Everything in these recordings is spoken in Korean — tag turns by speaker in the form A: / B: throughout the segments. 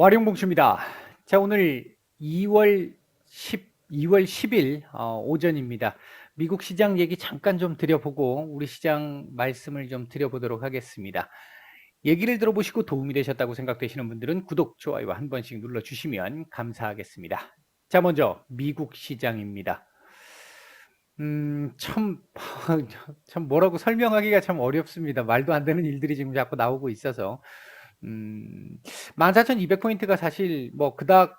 A: 와룡봉수입니다. 자, 오늘 2월 10일 오전입니다. 미국 시장 얘기 잠깐 좀 드려보고 우리 시장 말씀을 좀 드려보도록 하겠습니다. 얘기를 들어보시고 도움이 되셨다고 생각되시는 분들은 구독, 좋아요와 한 번씩 눌러주시면 감사하겠습니다. 자, 먼저 미국 시장입니다. 참, 참 뭐라고 설명하기가 참 어렵습니다. 말도 안 되는 일들이 지금 자꾸 나오고 있어서. 음, 14,200포인트가 사실 뭐 그닥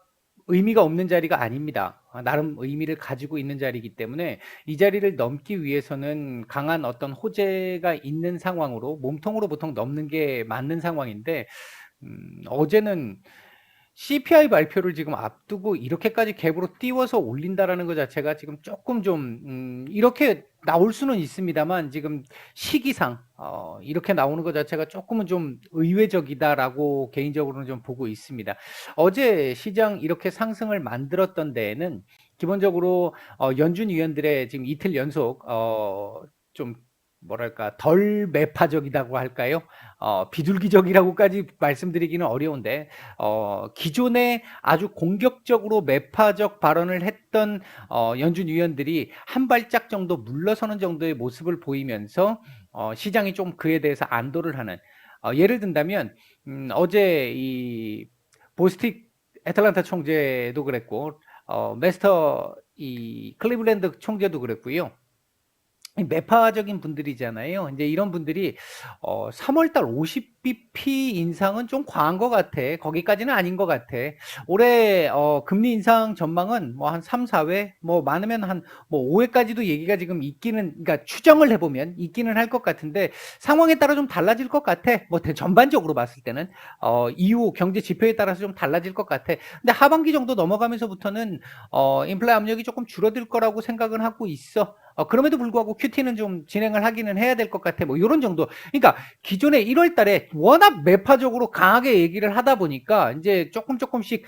A: 의미가 없는 자리가 아닙니다. 나름 의미를 가지고 있는 자리이기 때문에 이 자리를 넘기 위해서는 강한 어떤 호재가 있는 상황으로 몸통으로 보통 넘는 게 맞는 상황인데, 어제는 CPI 발표를 지금 앞두고 이렇게까지 갭으로 띄워서 올린다라는 것 자체가 지금 조금 좀 이렇게 나올 수는 있습니다만 지금 시기상 이렇게 나오는 것 자체가 조금은 좀 의외적이다라고 개인적으로는 좀 보고 있습니다. 어제 시장 이렇게 상승을 만들었던 데에는 기본적으로 연준 위원들의 지금 이틀 연속 좀 뭐랄까 덜 매파적이라고 할까요? 비둘기적이라고까지 말씀드리기는 어려운데 기존에 아주 공격적으로 매파적 발언을 했던 연준 위원들이 한 발짝 정도 물러서는 정도의 모습을 보이면서 시장이 좀 그에 대해서 안도를 하는, 예를 든다면 어제 이 보스틱 애틀란타 총재도 그랬고 메스터 이 클리블랜드 총재도 그랬고요. 매파적인 분들이잖아요. 이제 이런 분들이 3월달 50bp 인상은 좀 과한 것 같아. 거기까지는 아닌 것 같아. 올해 금리 인상 전망은 뭐 한 3, 4회, 뭐 많으면 한 뭐 5회까지도 얘기가 지금 있기는, 그러니까 추정을 해보면 있기는 할 것 같은데 상황에 따라 좀 달라질 것 같아. 뭐 전반적으로 봤을 때는 이후 경제 지표에 따라서 좀 달라질 것 같아. 근데 하반기 정도 넘어가면서부터는 인플레 압력이 조금 줄어들 거라고 생각은 하고 있어. 그럼에도 불구하고 큐티는 좀 진행을 하기는 해야 될 것 같아. 뭐 이런 정도. 그러니까 기존에 1월 달에 워낙 매파적으로 강하게 얘기를 하다 보니까 이제 조금씩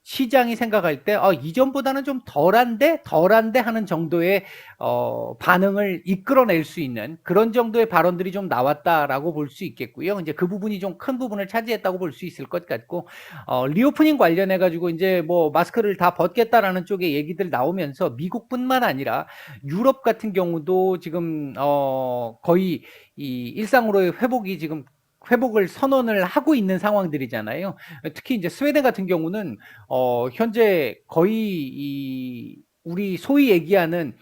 A: 시장이 생각할 때 이전보다는 좀 덜한데 하는 정도의 반응을 이끌어낼 수 있는 그런 정도의 발언들이 좀 나왔다라고 볼 수 있겠고요. 이제 그 부분이 좀 큰 부분을 차지했다고 볼 수 있을 것 같고, 리오프닝 관련해 가지고 이제 뭐 마스크를 다 벗겠다라는 쪽의 얘기들 나오면서 미국뿐만 아니라 유럽 같은 경우도 지금 거의 이 일상으로의 회복이 지금 회복을 선언을 하고 있는 상황들이잖아요. 특히 이제 스웨덴 같은 경우는 현재 거의 이 우리 소위 얘기하는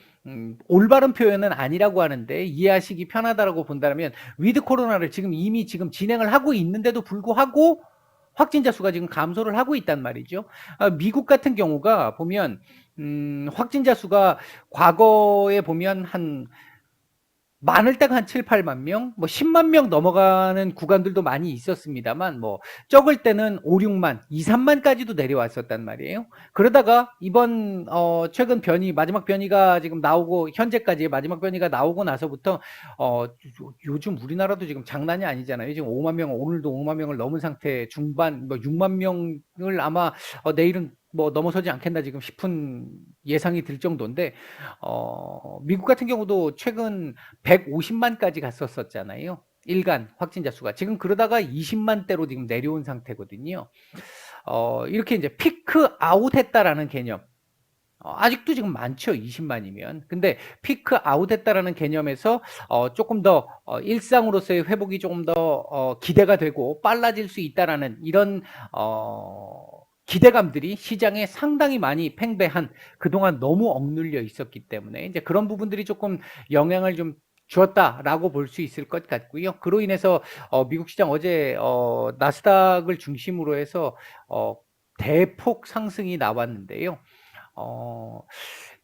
A: 올바른 표현은 아니라고 하는데 이해하시기 편하다라고 본다면 위드 코로나를 지금 이미 지금 진행을 하고 있는데도 불구하고 확진자 수가 지금 감소를 하고 있단 말이죠. 미국 같은 경우가 보면 확진자 수가 과거에 보면 한 많을 때가 한 7, 8만 명, 뭐 10만 명 넘어가는 구간들도 많이 있었습니다만, 뭐 적을 때는 5, 6만, 2, 3만까지도 내려왔었단 말이에요. 그러다가 이번 최근 변이, 마지막 변이가 지금 나오고 현재까지 마지막 변이가 나오고 나서부터 요즘 우리나라도 지금 장난이 아니잖아요. 지금 5만 명, 오늘도 5만 명을 넘은 상태, 중반 뭐 6만 명을 아마 내일은 뭐 넘어서지 않겠나 지금 싶은 예상이 들 정도인데, 미국 같은 경우도 최근 150만까지 갔었잖아요. 일간 확진자 수가. 지금 그러다가 20만대로 지금 내려온 상태거든요. 이렇게 이제 피크 아웃 했다라는 개념. 아직도 지금 많죠. 20만이면. 근데 피크 아웃 했다라는 개념에서 조금 더 일상으로서의 회복이 조금 더 기대가 되고 빨라질 수 있다라는 이런 기대감들이 시장에 상당히 많이 팽배한, 그동안 너무 억눌려 있었기 때문에 이제 그런 부분들이 조금 영향을 좀 주었다라고 볼 수 있을 것 같고요. 그로 인해서 미국 시장 어제 나스닥을 중심으로 해서 대폭 상승이 나왔는데요. 어,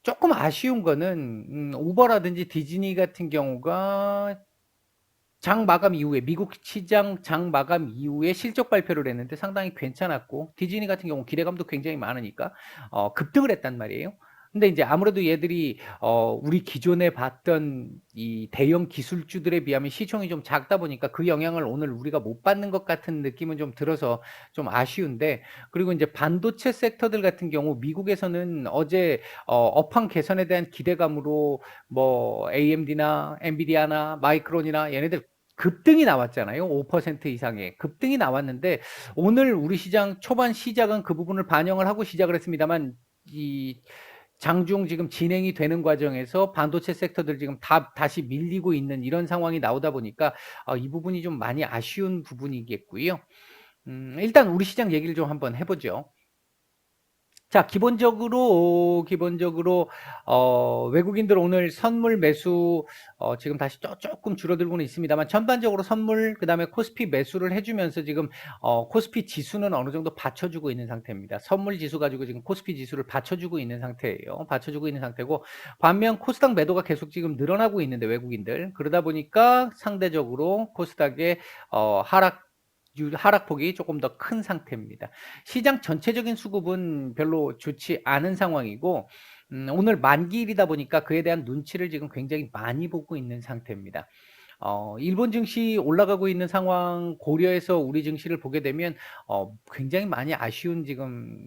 A: 조금 아쉬운 거는 우버라든지 디즈니 같은 경우가 장 마감 이후에, 미국 시장 장 마감 이후에 실적 발표를 했는데 상당히 괜찮았고, 디즈니 같은 경우 기대감도 굉장히 많으니까 급등을 했단 말이에요. 근데 이제 아무래도 얘들이 우리 기존에 봤던 이 대형 기술주들에 비하면 시총이 좀 작다 보니까 그 영향을 오늘 우리가 못 받는 것 같은 느낌은 좀 들어서 좀 아쉬운데, 그리고 이제 반도체 섹터들 같은 경우 미국에서는 어제 업황 개선에 대한 기대감으로 뭐 AMD나 엔비디아나 마이크론이나 얘네들 급등이 나왔잖아요. 5% 이상의 급등이 나왔는데 오늘 우리 시장 초반 시작은 그 부분을 반영을 하고 시작을 했습니다만 이 장중 지금 진행이 되는 과정에서 반도체 섹터들 지금 다시 밀리고 있는 이런 상황이 나오다 보니까 이 부분이 좀 많이 아쉬운 부분이겠고요. 일단 우리 시장 얘기를 좀 한번 해보죠. 자, 기본적으로 외국인들 오늘 선물 매수 지금 다시 조금 줄어들고는 있습니다만 전반적으로 선물 그다음에 코스피 매수를 해주면서 지금 코스피 지수는 어느 정도 받쳐주고 있는 상태입니다. 선물 지수 가지고 지금 코스피 지수를 받쳐주고 있는 상태예요. 받쳐주고 있는 상태고 반면 코스닥 매도가 계속 지금 늘어나고 있는데 외국인들 그러다 보니까 상대적으로 코스닥의 하락폭이 조금 더 큰 상태입니다. 시장 전체적인 수급은 별로 좋지 않은 상황이고 오늘 만기일이다 보니까 그에 대한 눈치를 지금 굉장히 많이 보고 있는 상태입니다. 일본 증시 올라가고 있는 상황 고려해서 우리 증시를 보게 되면 굉장히 많이 아쉬운 지금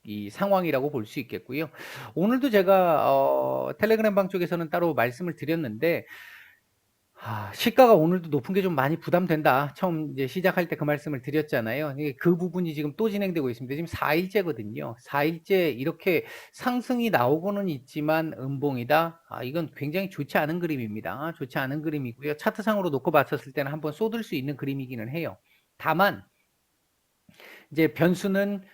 A: 이 상황이라고 볼 수 있겠고요. 오늘도 제가 텔레그램 방 쪽에서는 따로 말씀을 드렸는데 시가가 오늘도 높은 게 좀 많이 부담된다. 처음 이제 시작할 때 그 말씀을 드렸잖아요. 그 부분이 지금 또 진행되고 있습니다. 지금 4일째거든요. 4일째 이렇게 상승이 나오고는 있지만 음봉이다. 이건 굉장히 좋지 않은 그림입니다. 좋지 않은 그림이고요. 차트상으로 놓고 봤었을 때는 한번 쏟을 수 있는 그림이기는 해요. 다만 이제 변수는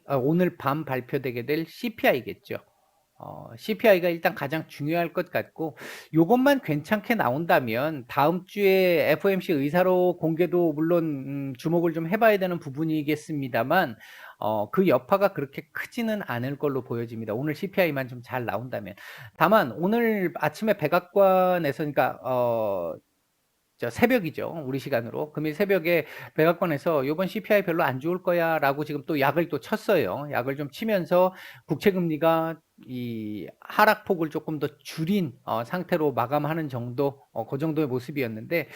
A: 오늘 밤 발표되게 될 CPI겠죠. CPI가 일단 가장 중요할 것 같고 요것만 괜찮게 나온다면 다음 주에 FOMC 의사로 공개도 물론 주목을 좀 해봐야 되는 부분이겠습니다만 그 여파가 그렇게 크지는 않을 걸로 보여집니다. 오늘 CPI만 좀 잘 나온다면. 다만 오늘 아침에 백악관에서 그러니까 새벽이죠. 우리 시간으로. 금일 새벽에 백악관에서 이번 CPI 별로 안 좋을 거야 라고 지금 또 약을 또 쳤어요. 약을 좀 치면서 국채금리가 이 하락폭을 조금 더 줄인 상태로 마감하는 정도, 그 정도의 모습이었는데,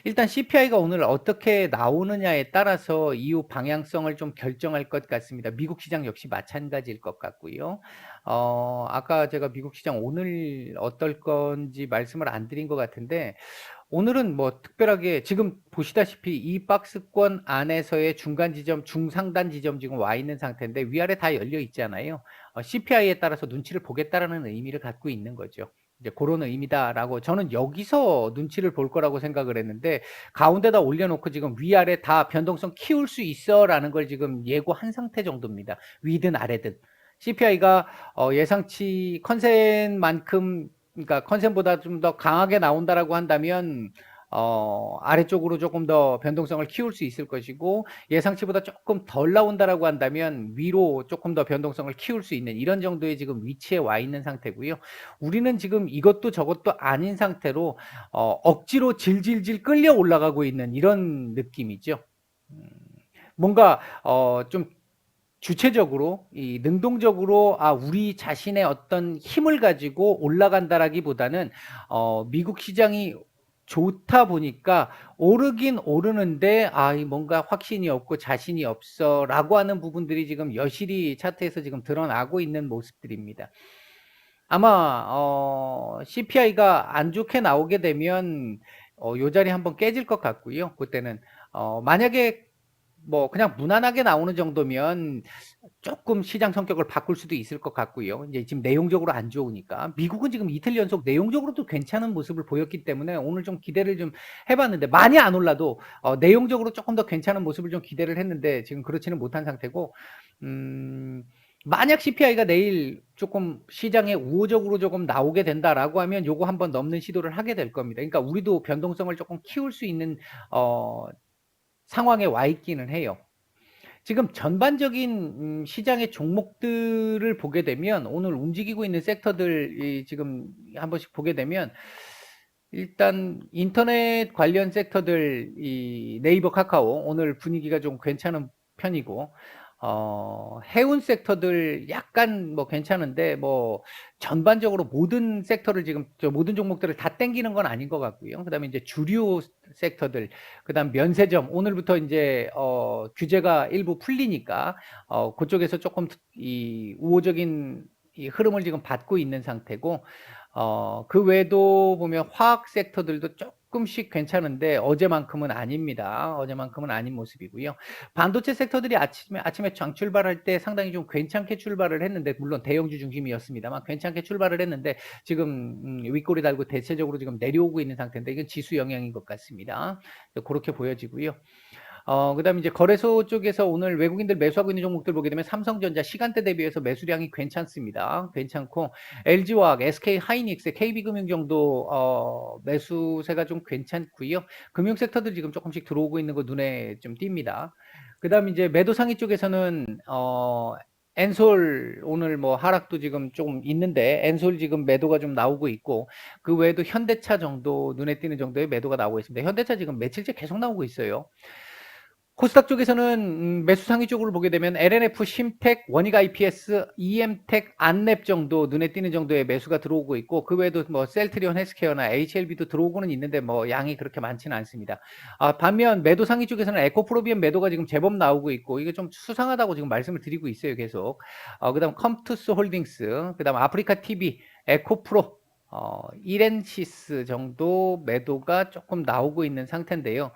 A: 일단 CPI가 오늘 어떻게 나오느냐에 따라서 이후 방향성을 좀 결정할 것 같습니다. 미국 시장 역시 마찬가지일 것 같고요. 아까 제가 미국 시장 오늘 어떨 건지 말씀을 안 드린 것 같은데, 오늘은 뭐 특별하게 지금 보시다시피 이 박스권 안에서의 중간 지점, 중상단 지점 지금 와 있는 상태인데 위아래 다 열려 있잖아요. CPI에 따라서 눈치를 보겠다라는 의미를 갖고 있는 거죠. 이제 그런 의미다라고 저는 여기서 눈치를 볼 거라고 생각을 했는데 가운데다 올려놓고 지금 위아래 다 변동성 키울 수 있어라는 걸 지금 예고한 상태 정도입니다. 위든 아래든. CPI가 예상치 컨센만큼 그러니까 컨센보다 좀 더 강하게 나온다라고 한다면 아래쪽으로 조금 더 변동성을 키울 수 있을 것이고 예상치보다 조금 덜 나온다라고 한다면 위로 조금 더 변동성을 키울 수 있는 이런 정도의 지금 위치에 와 있는 상태고요. 우리는 지금 이것도 저것도 아닌 상태로 억지로 질질질 끌려 올라가고 있는 이런 느낌이죠. 뭔가 좀 주체적으로 이 능동적으로 우리 자신의 어떤 힘을 가지고 올라간다라기보다는 미국 시장이 좋다 보니까 오르긴 오르는데 이 뭔가 확신이 없고 자신이 없어라고 하는 부분들이 지금 여실히 차트에서 지금 드러나고 있는 모습들입니다. 아마 CPI가 안 좋게 나오게 되면 요 자리 한번 깨질 것 같고요. 그때는 만약에 뭐 그냥 무난하게 나오는 정도면 조금 시장 성격을 바꿀 수도 있을 것 같고요. 이제 지금 내용적으로 안 좋으니까. 미국은 지금 이틀 연속 내용적으로도 괜찮은 모습을 보였기 때문에 오늘 좀 기대를 좀 해봤는데 많이 안 올라도 내용적으로 조금 더 괜찮은 모습을 좀 기대를 했는데 지금 그렇지는 못한 상태고 만약 CPI가 내일 조금 시장에 우호적으로 조금 나오게 된다라고 하면 요거 한번 넘는 시도를 하게 될 겁니다. 그러니까 우리도 변동성을 조금 키울 수 있는 상황에 와 있기는 해요. 지금 전반적인 시장의 종목들을 보게 되면 오늘 움직이고 있는 섹터들이 지금 한 번씩 보게 되면 일단 인터넷 관련 섹터들 이 네이버 카카오 오늘 분위기가 좀 괜찮은 편이고 해운 섹터들 약간 뭐 괜찮은데 뭐 전반적으로 모든 섹터를 지금 모든 종목들을 다 땡기는 건 아닌 것 같고요. 그다음에 이제 주류 섹터들, 그다음 면세점 오늘부터 이제 규제가 일부 풀리니까 그쪽에서 조금 이 우호적인 이 흐름을 지금 받고 있는 상태고 그 외에도 보면 화학 섹터들도 쪼끔씩 괜찮은데 어제만큼은 아닙니다. 어제만큼은 아닌 모습이고요. 반도체 섹터들이 아침에 장출발할 때 상당히 좀 괜찮게 출발을 했는데, 물론 대형주 중심이었습니다만 괜찮게 출발을 했는데 지금 윗골이 달고 대체적으로 지금 내려오고 있는 상태인데, 이건 지수 영향인 것 같습니다. 고렇게 보여지고요. 그다음에 이제 거래소 쪽에서 오늘 외국인들 매수하고 있는 종목들 보게 되면 삼성전자 시간대 대비해서 매수량이 괜찮습니다. 괜찮고 LG화학, SK하이닉스, KB금융 정도 매수세가 좀 괜찮고요. 금융 섹터들 지금 조금씩 들어오고 있는 거 눈에 좀 띕니다. 그다음에 이제 매도 상위 쪽에서는 엔솔 오늘 뭐 하락도 지금 좀 있는데, 엔솔 지금 매도가 좀 나오고 있고, 그 외에도 현대차 정도 눈에 띄는 정도의 매도가 나오고 있습니다. 현대차 지금 며칠째 계속 나오고 있어요. 코스닥 쪽에서는 매수 상위 쪽으로 보게 되면 LNF, 심텍, 원익 IPS, EM텍, 안랩 정도 눈에 띄는 정도의 매수가 들어오고 있고, 그 외에도 뭐 셀트리온 헬스케어나 HLB도 들어오고는 있는데 뭐 양이 그렇게 많지는 않습니다. 반면 매도 상위 쪽에서는 에코프로비움 매도가 지금 제법 나오고 있고, 이게 좀 수상하다고 지금 말씀을 드리고 있어요, 계속. 그다음 컴투스 홀딩스, 그다음 아프리카 TV, 에코프로, 이렌시스 정도 매도가 조금 나오고 있는 상태인데요.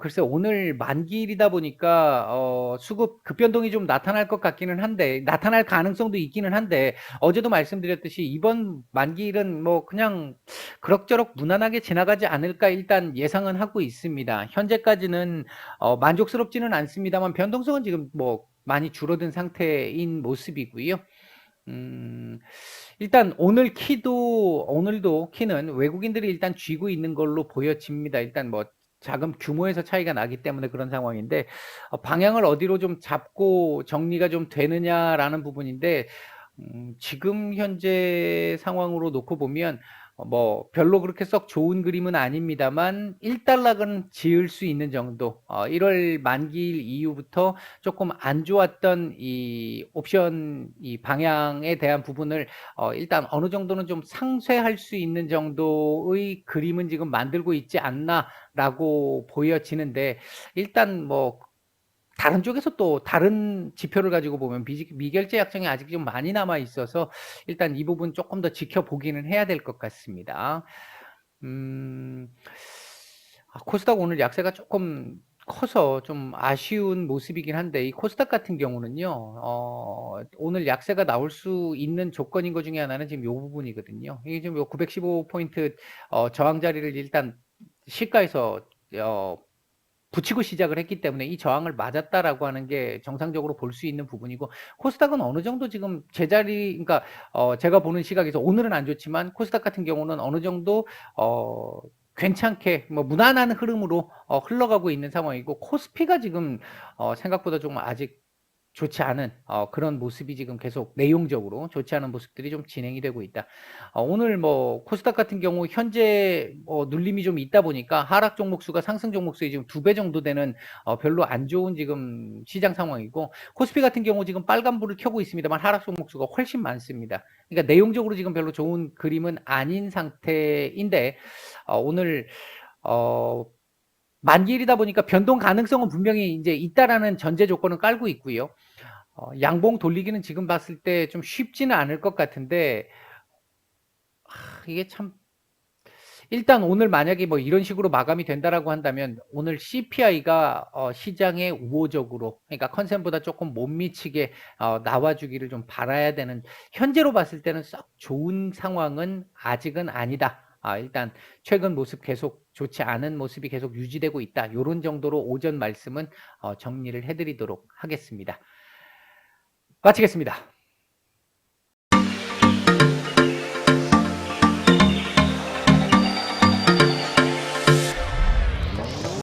A: 글쎄 오늘 만기일이다 보니까 수급 급변동이 좀 나타날 것 같기는 한데, 나타날 가능성도 있기는 한데, 어제도 말씀드렸듯이 이번 만기일은 뭐 그냥 그럭저럭 무난하게 지나가지 않을까 일단 예상은 하고 있습니다. 현재까지는 만족스럽지는 않습니다만 변동성은 지금 뭐 많이 줄어든 상태인 모습이고요. 음, 일단 오늘도 키는 외국인들이 일단 쥐고 있는 걸로 보여집니다. 일단 뭐 자금 규모에서 차이가 나기 때문에 그런 상황인데, 방향을 어디로 좀 잡고 정리가 좀 되느냐라는 부분인데, 지금 현재 상황으로 놓고 보면 뭐 별로 그렇게 썩 좋은 그림은 아닙니다만 1달러는 지을 수 있는 정도, 1월 만기일 이후부터 조금 안 좋았던 이 옵션 이 방향에 대한 부분을 일단 어느 정도는 좀 상쇄할 수 있는 정도의 그림은 지금 만들고 있지 않나라고 보여지는데, 일단 뭐 다른 쪽에서 또 다른 지표를 가지고 보면 미결제 약정이 아직 좀 많이 남아 있어서 일단 이 부분 조금 더 지켜보기는 해야 될 것 같습니다. 음, 코스닥 오늘 약세가 조금 커서 좀 아쉬운 모습이긴 한데, 이 코스닥 같은 경우는요, 오늘 약세가 나올 수 있는 조건인 것 중에 하나는 지금 요 부분이거든요. 이게 지금 요 915포인트 저항 자리를 일단 시가에서 붙이고 시작을 했기 때문에 이 저항을 맞았다라고 하는 게 정상적으로 볼 수 있는 부분이고, 코스닥은 어느 정도 지금 제자리, 그러니까 제가 보는 시각에서 오늘은 안 좋지만 코스닥 같은 경우는 어느 정도 괜찮게 뭐 무난한 흐름으로 흘러가고 있는 상황이고, 코스피가 지금 생각보다 좀 아직 좋지 않은 그런 모습이 지금 계속 내용적으로 좋지 않은 모습들이 좀 진행이 되고 있다. 오늘 뭐 코스닥 같은 경우 현재 눌림이 좀 있다 보니까 하락 종목 수가 상승 종목 수의 지금 2배 정도 되는 별로 안 좋은 지금 시장 상황이고, 코스피 같은 경우 지금 빨간불을 켜고 있습니다만 하락 종목 수가 훨씬 많습니다. 그러니까 내용적으로 지금 별로 좋은 그림은 아닌 상태인데, 오늘 만기일이다 보니까 변동 가능성은 분명히 이제 있다라는 전제 조건은 깔고 있고요. 양봉 돌리기는 지금 봤을 때 좀 쉽지는 않을 것 같은데, 이게 참, 일단 오늘 만약에 뭐 이런 식으로 마감이 된다라고 한다면 오늘 CPI가 시장에 우호적으로, 그러니까 컨센보다 조금 못 미치게 나와주기를 좀 바라야 되는, 현재로 봤을 때는 썩 좋은 상황은 아직은 아니다. 일단 최근 모습 계속 좋지 않은 모습이 계속 유지되고 있다. 이런 정도로 오전 말씀은 정리를 해드리도록 하겠습니다. 마치겠습니다.